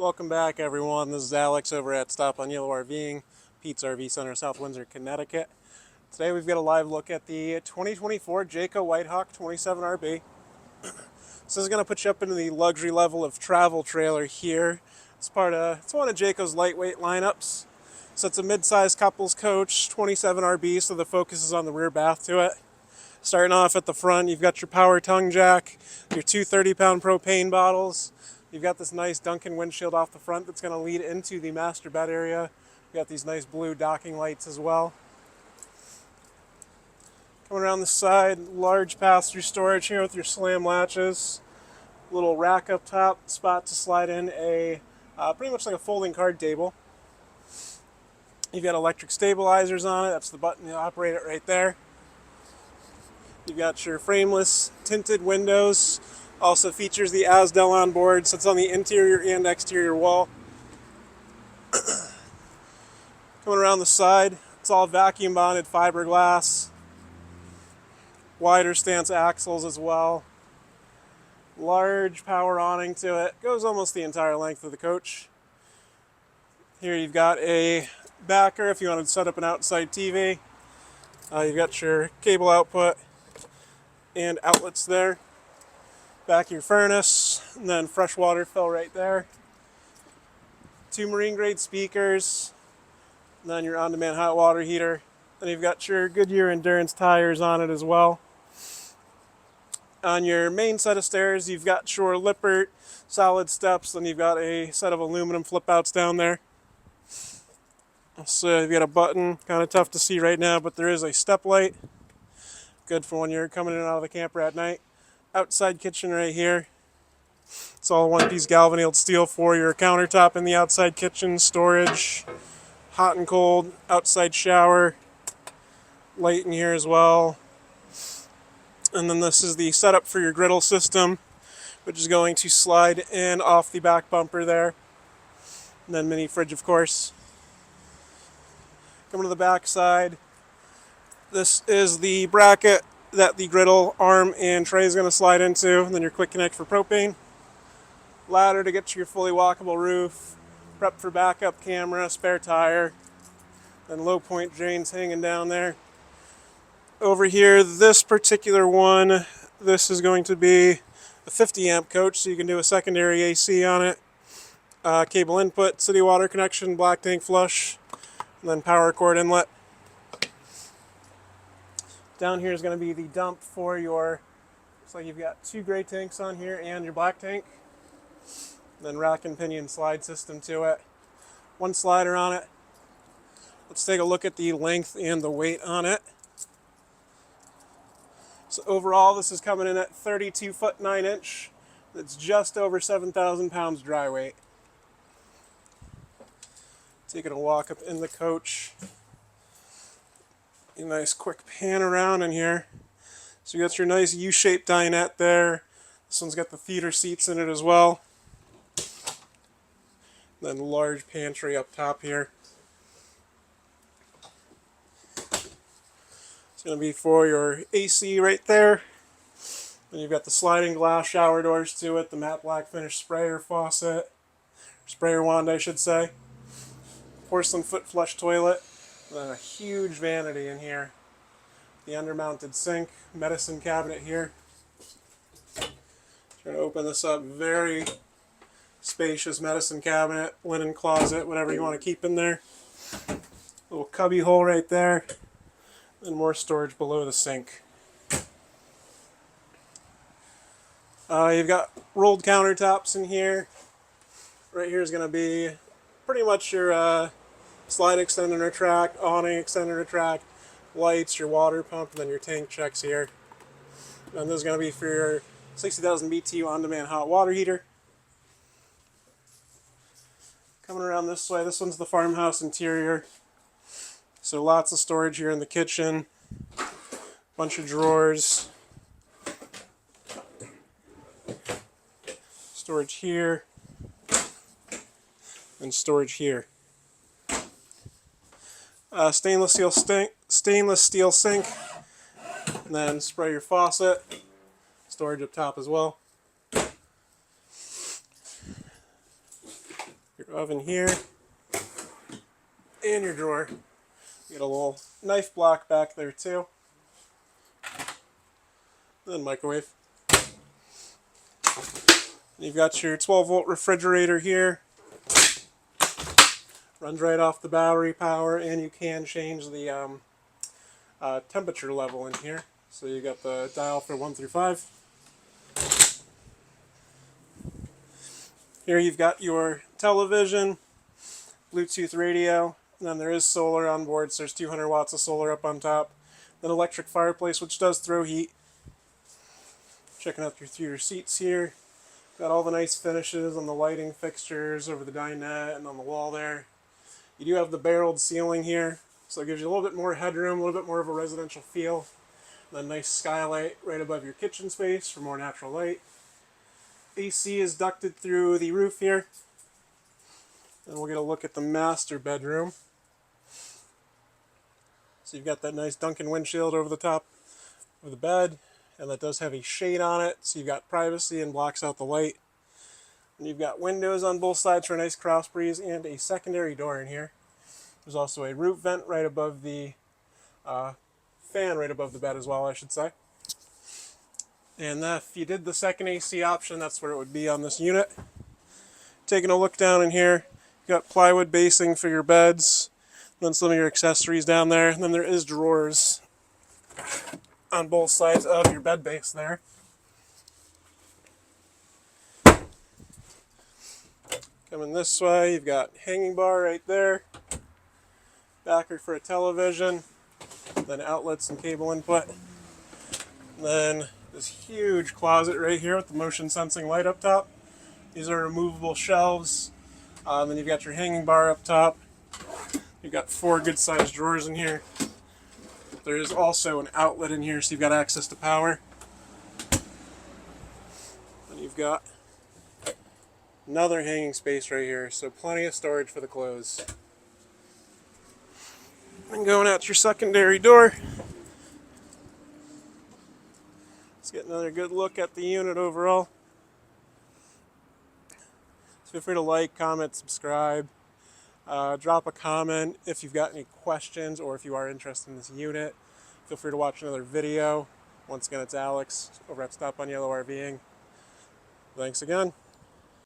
Welcome back, everyone. This is Alex over at Stop on Yellow RVing, Pete's RV Center, South Windsor, Connecticut. Today we've got a live look at the 2024 Jayco White Hawk 27RB. This is going to put you up into the luxury level of travel trailer here. It's one of Jayco's lightweight lineups. So it's a mid-size couples coach, 27RB, so the focus is on the rear bath to it. Starting off at the front, you've got your power tongue jack, your two 30-pound propane bottles. You've got this nice Duncan windshield off the front that's going to lead into the master bed area. You've got these nice blue docking lights as well. Coming around the side, large pass-through storage here with your slam latches. Little rack up top, spot to slide in pretty much like a folding card table. You've got electric stabilizers on it. That's the button to operate it right there. You've got your frameless tinted windows. Also features the Asdel on board, so it's on the interior and exterior wall. Coming around the side, it's all vacuum bonded fiberglass. Wider stance axles as well. Large power awning to it. Goes almost the entire length of the coach. Here you've got a backer if you want to set up an outside TV. You've got your cable output and outlets there. Back of your furnace, and then fresh water fill right there. Two marine grade speakers, and then your on-demand hot water heater. Then you've got your Goodyear Endurance tires on it as well. On your main set of stairs, you've got your Lippert solid steps, then you've got a set of aluminum flip outs down there. So you've got a button, kind of tough to see right now, but there is a step light. Good for when you're coming in and out of the camper at night. Outside kitchen right here. It's all one-piece galvanized steel for your countertop in the outside kitchen, storage, hot and cold, outside shower, light in here as well. And then this is the setup for your griddle system, which is going to slide in off the back bumper there. And then mini fridge, of course. Coming to the back side, this is the bracket that the griddle arm and tray is going to slide into, and then your quick connect for propane. Ladder to get to your fully walkable roof, prep for backup camera, spare tire, then low point drains hanging down there. Over here, this particular one, this is going to be a 50 amp coach, so you can do a secondary AC on it. Cable input, city water connection, black tank flush, and then power cord inlet. Down here is going to be the dump for your, looks like you've got two gray tanks on here and your black tank. And then rack and pinion slide system to it. One slider on it. Let's take a look at the length and the weight on it. So overall, this is coming in at 32 foot 9 inch. That's just over 7,000 pounds dry weight. Taking a walk up in the coach. A nice quick pan around in here. So you got your nice U-shaped dinette there. This one's got the theater seats in it as well. Then large pantry up top here. It's going to be for your AC right there. Then you've got the sliding glass shower doors to it, the matte black finish sprayer faucet, sprayer wand I should say. Porcelain foot flush toilet. And then a huge vanity in here. The undermounted sink, medicine cabinet here. Trying to open this up, very spacious medicine cabinet, linen closet, whatever you want to keep in there. Little cubby hole right there. And more storage below the sink. You've got rolled countertops in here. Right here is going to be pretty much your slide extend and retract, awning extend and retract, lights, your water pump, and then your tank checks here. And this is going to be for your 60,000 BTU on-demand hot water heater. Coming around this way, this one's the farmhouse interior. So lots of storage here in the kitchen, bunch of drawers, storage here, and storage here. Stainless steel sink, and then spray your faucet, storage up top as well. your oven here, and your drawer. You get a little knife block back there too. Then microwave. You've got your 12-volt refrigerator here. Runs right off the battery power, and you can change the temperature level in here. So you got the dial for 1 through 5. Here you've got your television, Bluetooth radio, and then there is solar on board, so there's 200 watts of solar up on top. Then electric fireplace, which does throw heat. Checking out through your seats here. Got all the nice finishes on the lighting fixtures over the dinette and on the wall there. You do have the barreled ceiling here, so it gives you a little bit more headroom, a little bit more of a residential feel. And then nice skylight right above your kitchen space for more natural light. AC is ducted through the roof here. And we'll get a look at the master bedroom. So you've got that nice Duncan windshield over the top of the bed, and that does have a shade on it, so you've got privacy and blocks out the light. And you've got windows on both sides for a nice cross breeze and a secondary door in here. There's also a roof vent right above the fan right above the bed as well, I should say. And if you did the second AC option, that's where it would be on this unit. Taking a look down in here, you've got plywood basing for your beds, then some of your accessories down there, and then there is drawers on both sides of your bed base there. Coming this way, you've got hanging bar right there, backer for a television, then outlets and cable input. And then this huge closet right here with the motion sensing light up top. These are removable shelves. Then you've got your hanging bar up top. You've got 4 good sized drawers in here. There is also an outlet in here, so you've got access to power. And you've got another hanging space right here, so plenty of storage for the clothes. And going out your secondary door, let's get another good look at the unit overall. So feel free to like, comment, subscribe. Drop a comment if you've got any questions or if you are interested in this unit. Feel free to watch another video. Once again, it's Alex over at Stop on Yellow RVing. Thanks again.